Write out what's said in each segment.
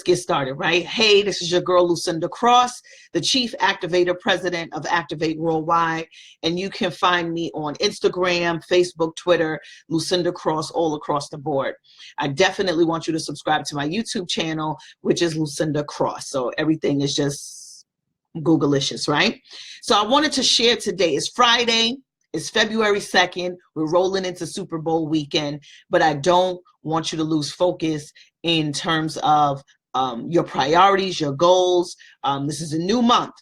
get started, right? Hey, this is your girl, Lucinda Cross, the Chief Activator President of Activate Worldwide. And you can find me on Instagram, Facebook, Twitter, Lucinda Cross, all across the board. I definitely want you to subscribe to my YouTube channel, which is Lucinda Cross. So everything is just Googleicious, right? So I wanted to share today. It's Friday. It's February 2nd. We're rolling into Super Bowl weekend, but I don't want you to lose focus in terms of your priorities, your goals. This is a new month.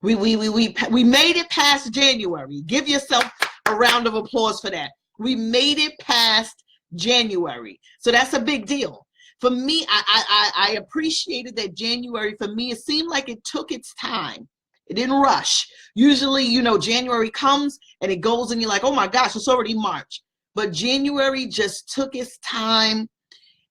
We made it past January. Give yourself a round of applause for that. We made it past January. So that's a big deal. For me, I appreciated that January, for me, it seemed like it took its time. It didn't rush. Usually, you know, January comes and it goes and you're like, oh my gosh, it's already March. But January just took its time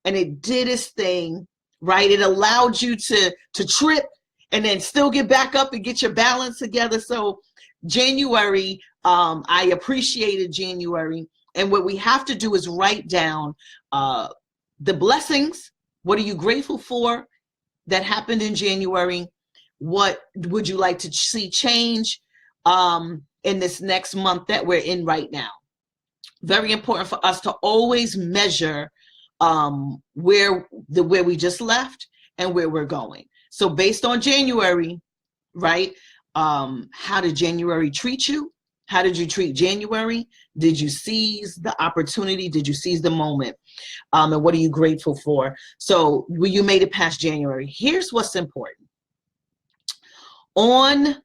and it did its thing, right? It allowed you to trip and then still get back up and get your balance together. So January, I appreciated January. And what we have to do is write down the blessings. What are you grateful for that happened in January? What would you like to see change in this next month that we're in right now? Very important for us to always measure where we just left and where we're going. So based on January, right? How did January treat you? How did you treat January? Did you seize the opportunity? Did you seize the moment? And what are you grateful for? So you made it past January. Here's what's important. On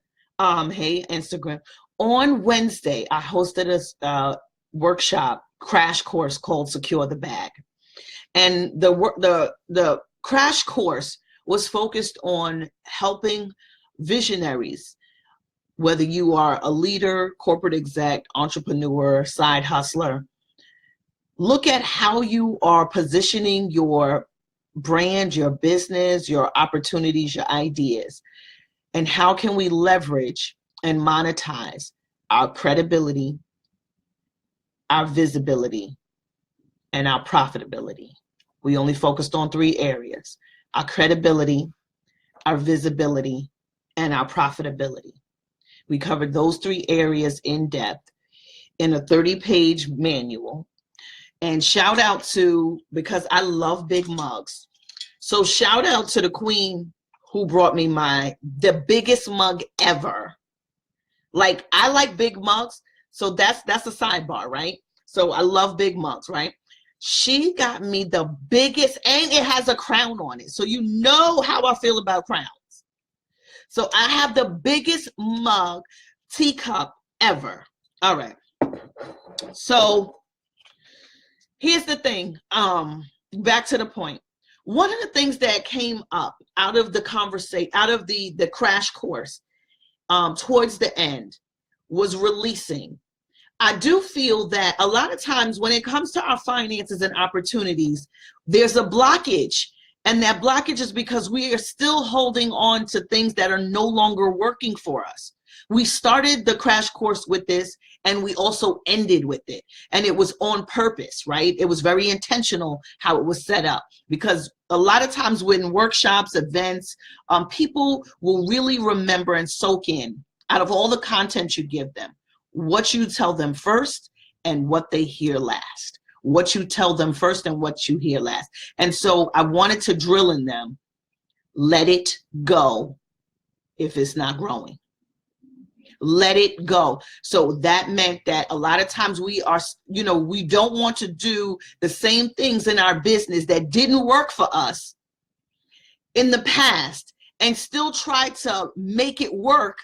hey Instagram, on Wednesday I hosted a workshop crash course called Secure the Bag, and the crash course was focused on helping visionaries, whether you are a leader, corporate exec, entrepreneur, side hustler, look at how you are positioning your brand, your business, your opportunities, your ideas. And how can we leverage and monetize our credibility, our visibility, and our profitability? We only focused on 3 areas: our credibility, our visibility, and our profitability. We covered those 3 areas in depth in a 30-page manual. And shout out to, because I love big mugs, so shout out to the queen who brought me the biggest mug ever. Like, I like big mugs, so that's a sidebar, right? So I love big mugs, right? She got me the biggest, and it has a crown on it. So you know how I feel about crowns. So I have the biggest mug, teacup ever. All right. So here's the thing. Back to the point. One of the things that came up out of the conversation, out of the crash course, towards the end, was releasing. I do feel that a lot of times when it comes to our finances and opportunities, there's a blockage. And that blockage is because we are still holding on to things that are no longer working for us. We started the crash course with this, and we also ended with it. And it was on purpose, right? It was very intentional how it was set up, because a lot of times when workshops, events, people will really remember and soak in, out of all the content you give them, what you tell them first and what they hear last. What you tell them first and what you hear last. And so I wanted to drill in them, let it go if it's not growing. Let it go. So that meant that a lot of times we are, you know, we don't want to do the same things in our business that didn't work for us in the past and still try to make it work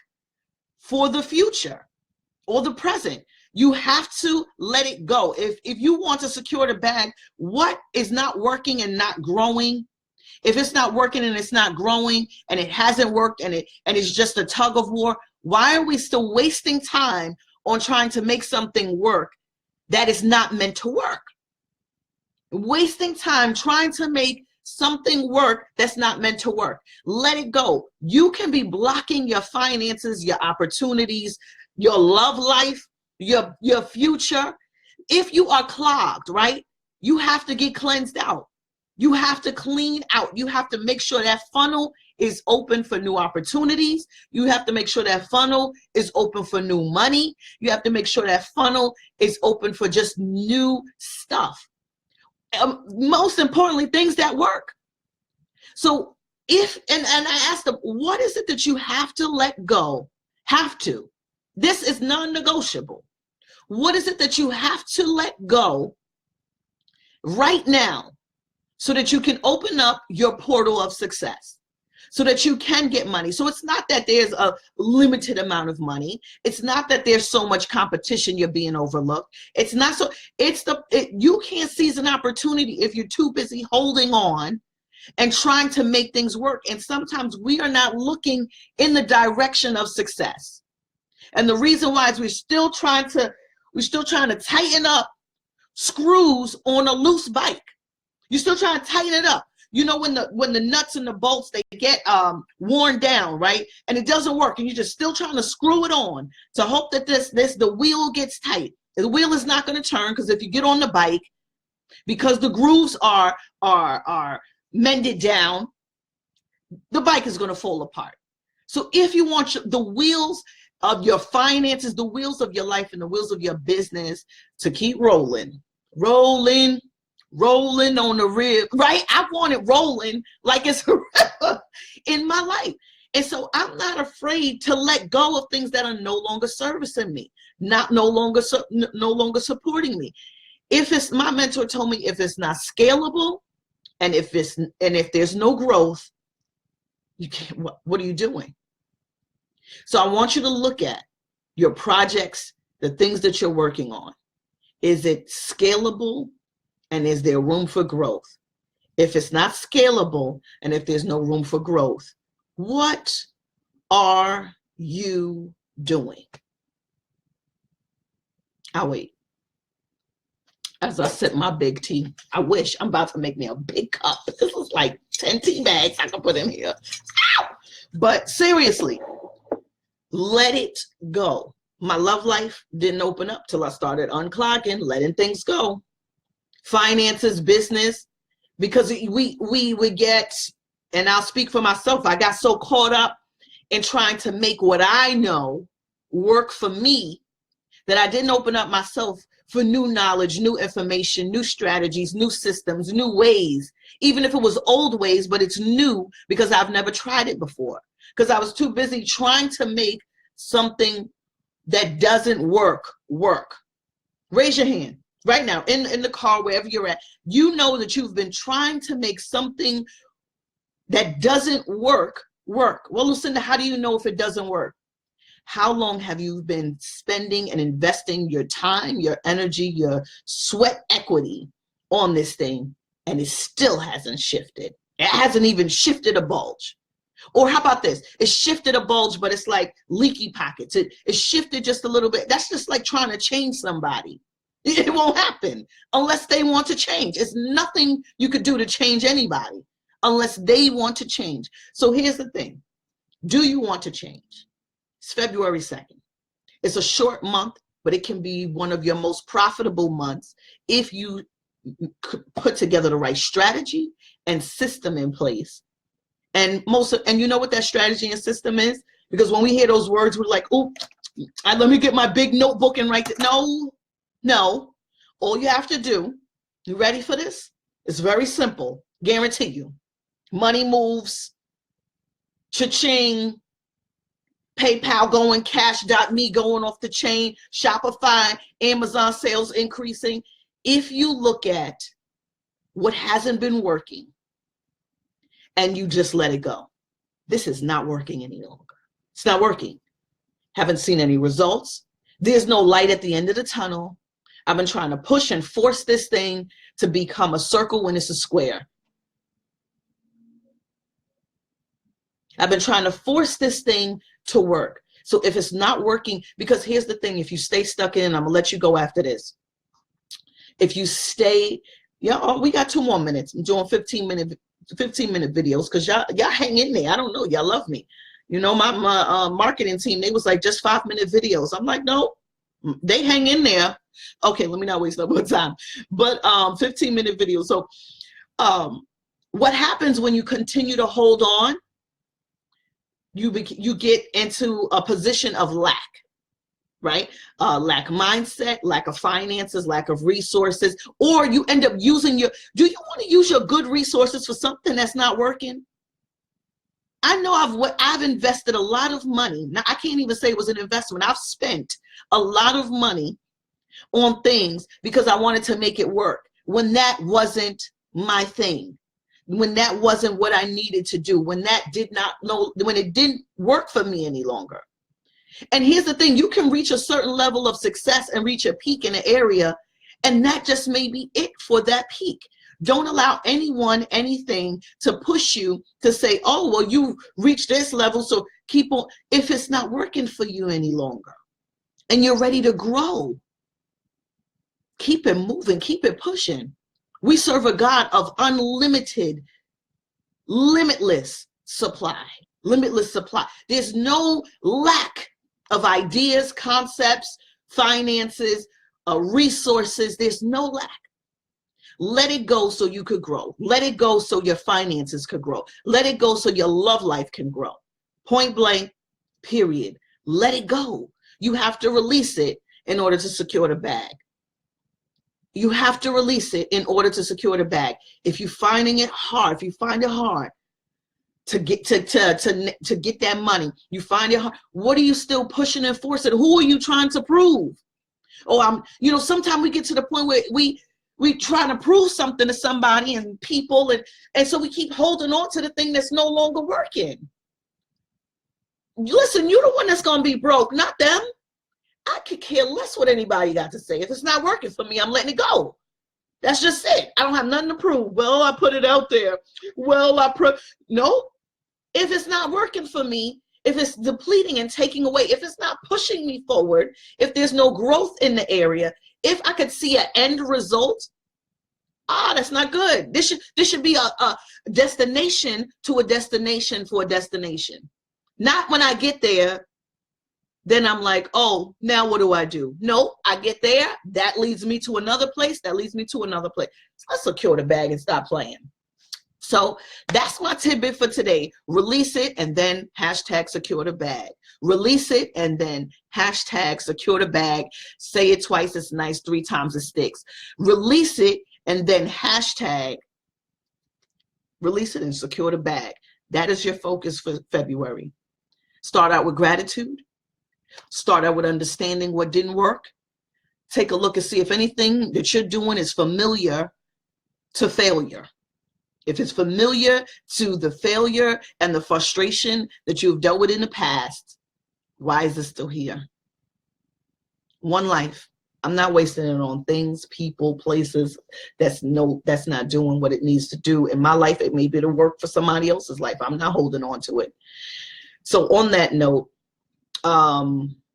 for the future or the present. You have to let it go. If you want to secure the bag, what is not working and not growing? If it's not working and it's not growing and it hasn't worked and it's just a tug of war, why are we still wasting time on trying to make something work that is not meant to work? Wasting time trying to make something work that's not meant to work. Let it go. You can be blocking your finances, your opportunities, your love life, your future. If you are clogged, right? You have to get cleansed out. You have to clean out. You have to make sure that funnel is open for new opportunities. You have to make sure that funnel is open for new money. You have to make sure that funnel is open for just new stuff. Most importantly, things that work. So and I asked them, what is it that you have to let go? Have to. This is non-negotiable. What is it that you have to let go right now so that you can open up your portal of success, so that you can get money? So it's not that there's a limited amount of money. It's not that there's so much competition you're being overlooked. It's not so, you can't seize an opportunity if you're too busy holding on and trying to make things work. And sometimes we are not looking in the direction of success. And the reason why is we're still trying to tighten up screws on a loose bike. You're still trying to tighten it up. You know, when the nuts and the bolts, they get worn down, right? And it doesn't work, and you're just still trying to screw it on to hope that the wheel gets tight. The wheel is not going to turn, because if you get on the bike, because the grooves are mended down, the bike is going to fall apart. So if you want the wheels of your finances, the wheels of your life, and the wheels of your business to keep rolling on the rib, right? I want it rolling like it's in my life. And so I'm not afraid to let go of things that are no longer servicing me, no longer supporting me. My mentor told me, if it's not scalable, and if there's no growth, you can't. What are you doing? So I want you to look at your projects, the things that you're working on. Is it scalable, and is there room for growth? If it's not scalable, and if there's no room for growth, what are you doing? I'll wait. As I sip my big tea, I wish I'm about to make me a big cup. This is like 10 tea bags I can put in here. Ow! But seriously, let it go. My love life didn't open up till I started unclogging, letting things go. Finances, business, because we would get, and I'll speak for myself, I got so caught up in trying to make what I know work for me that I didn't open up myself for new knowledge, new information, new strategies, new systems, new ways, even if it was old ways, but it's new because I've never tried it before, because I was too busy trying to make something that doesn't work. Raise your hand right now in the car, wherever you're at. You know that you've been trying to make something that doesn't work. Well, Lucinda, how do you know if it doesn't work? How long have you been spending and investing your time, your energy, your sweat equity on this thing, and it still hasn't shifted? It hasn't even shifted a bulge. Or how about this? It shifted a bulge, but it's like leaky pockets. It shifted just a little bit. That's just like trying to change somebody. It won't happen unless they want to change. It's nothing you could do to change anybody unless they want to change. So here's the thing. Do you want to change? It's February 2nd. It's a short month, but it can be one of your most profitable months if you put together the right strategy and system in place. And you know what that strategy and system is? Because when we hear those words, we're like, oh, let me get my big notebook and write it. No. All you have to do, you ready for this? It's very simple. Guarantee you. Money moves, cha-ching, PayPal going, Cash.me going off the chain, Shopify, Amazon sales increasing. If you look at what hasn't been working and you just let it go, this is not working any longer. It's not working. Haven't seen any results. There's no light at the end of the tunnel. I've been trying to push and force this thing to become a circle when it's a square. I've been trying to force this thing to work. So if it's not working, because here's the thing, if you stay stuck in, I'm gonna let you go after this. If you stay, we got 2 more minutes. I'm doing 15-minute videos because y'all hang in there. I don't know, y'all love me. You know, my marketing team, they was like, just 5-minute videos. I'm like, no, they hang in there. Okay, let me not waste no more time. But 15-minute videos. So What happens when you continue to hold on? You get into a position of lack, right? Lack mindset, lack of finances, lack of resources, or you end up using do you want to use your good resources for something that's not working? I know I've invested a lot of money. Now, I can't even say it was an investment. I've spent a lot of money on things because I wanted to make it work when that wasn't my thing, when that wasn't what I needed to do, when it didn't work for me any longer. And here's the thing, you can reach a certain level of success and reach a peak in an area, and that just may be it for that peak. Don't allow anyone, anything to push you to say, oh, well, you reached this level, so keep on. If it's not working for you any longer and you're ready to grow, keep it moving, keep it pushing. We serve a God of unlimited, limitless supply. Limitless supply. There's no lack of ideas, concepts, finances, resources. There's no lack. Let it go so you could grow. Let it go so your finances could grow. Let it go so your love life can grow. Point blank, period. Let it go. You have to release it in order to secure the bag. You have to release it in order to secure the bag. If you're finding it hard, if you find it hard to get to get that money, you find it hard, what are you still pushing and forcing? Who are you trying to prove? Oh, sometimes we get to the point where we try to prove something to somebody and people, and so we keep holding on to the thing that's no longer working. Listen, you're the one that's going to be broke, not them. I could care less what anybody got to say. If it's not working for me, I'm letting it go. That's just it. I don't have nothing to prove. Well, I put it out there. Well, no. If it's not working for me, if it's depleting and taking away, if it's not pushing me forward, if there's no growth in the area, if I could see an end result, that's not good. This should be a destination to a destination for a destination. Not when I get there, then I'm like, oh, now what do I do? No, I get there. That leads me to another place. That leads me to another place. So let's secure the bag and stop playing. So that's my tidbit for today. Release it and then hashtag secure the bag. Release it and then hashtag secure the bag. Say it twice, it's nice. 3 times it sticks. Release it and then hashtag release it and secure the bag. That is your focus for February. Start out with gratitude. Start out with understanding what didn't work. Take a look and see if anything that you're doing is familiar to failure. If it's familiar to the failure and the frustration that you've dealt with in the past, why is it still here? One life. I'm not wasting it on things, people, places that's not doing what it needs to do in my life. It may be to work for somebody else's life. I'm not holding on to it. So on that note,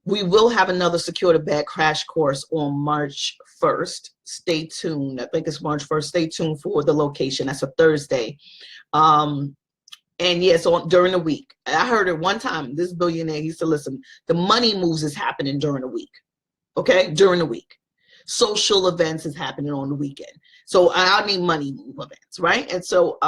we will have another Secure the Bag crash course on March 1st. Stay tuned. I think it's March 1st. Stay tuned for the location. That's a Thursday. And yes, during the week. I heard it one time, this billionaire, he said, listen, the money moves is happening during the week. Okay? During the week. Social events is happening on the weekend. So I need money move events, right? And so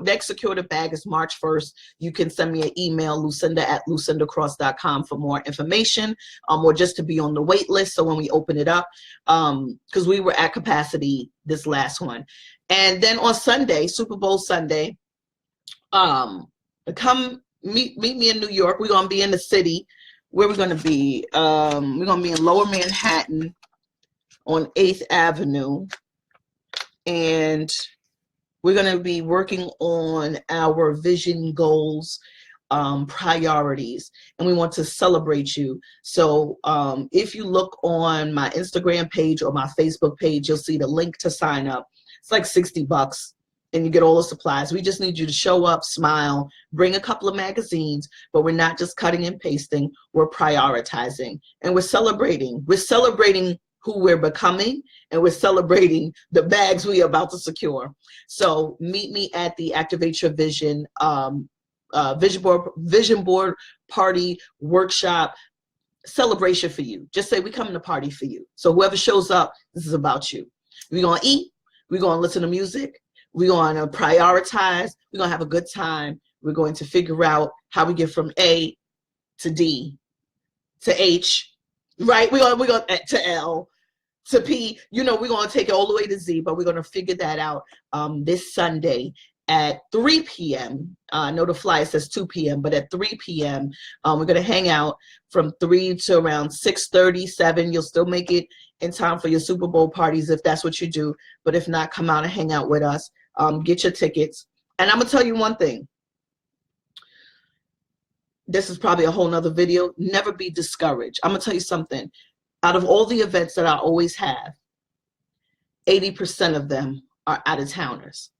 next Secure the Bag is March 1st. You can send me an email, lucinda@lucindacross.com for more information, or just to be on the wait list. So when we open it up, because we were at capacity this last one. And then on Sunday, Super Bowl Sunday, come meet me in New York. We're going to be in the city. Where we're going to be? We're going to be in Lower Manhattan on 8th Avenue. And we're going to be working on our vision goals, priorities, and we want to celebrate you. So if you look on my Instagram page or my Facebook page, you'll see the link to sign up. It's like $60 and you get all the supplies. We just need you to show up, smile, bring a couple of magazines, but we're not just cutting and pasting, we're prioritizing and we're celebrating. We're celebrating who we're becoming, and we're celebrating the bags we are about to secure. So meet me at the Activate Your Vision vision board party workshop celebration for you. Just say we come to party for you. So whoever shows up, this is about you. We're gonna eat, we're gonna listen to music, We're going to prioritize. We're going to have a good time. We're going to figure out how we get from A to D to H, right? We're going to L to P. You know, we're going to take it all the way to Z, but we're going to figure that out this Sunday at 3 p.m. I know the flyer says 2 p.m., but at 3 p.m., we're going to hang out from 3 to around 6:30, 7. You'll still make it in time for your Super Bowl parties if that's what you do. But if not, come out and hang out with us. Get your tickets. And I'm going to tell you one thing. This is probably a whole nother video. Never be discouraged. I'm going to tell you something. Out of all the events that I always have, 80% of them are out-of-towners.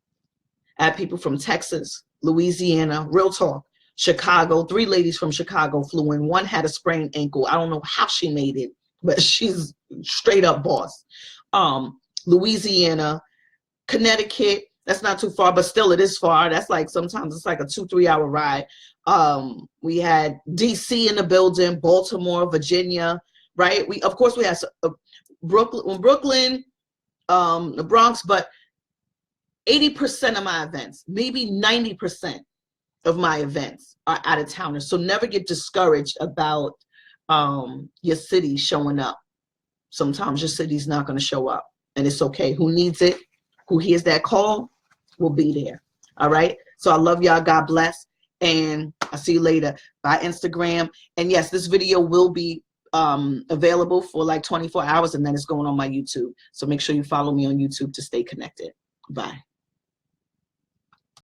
I have people from Texas, Louisiana, real talk, Chicago. 3 ladies from Chicago flew in. One had a sprained ankle. I don't know how she made it, but she's straight up boss. Louisiana, Connecticut, that's not too far, but still it is far. That's like, sometimes it's like a 2-3 hour ride. We had DC in the building, Baltimore, Virginia, right? Of course we had Brooklyn, the Bronx, but 80% of my events, maybe 90% of my events are out of towners. So never get discouraged about your city showing up. Sometimes your city's not going to show up, and it's okay. Who needs it, who hears that call, will be there. All right. So I love y'all. God bless. And I'll see you later by Instagram. And yes, this video will be available for like 24 hours, and then it's going on my YouTube. So make sure you follow me on YouTube to stay connected. Bye.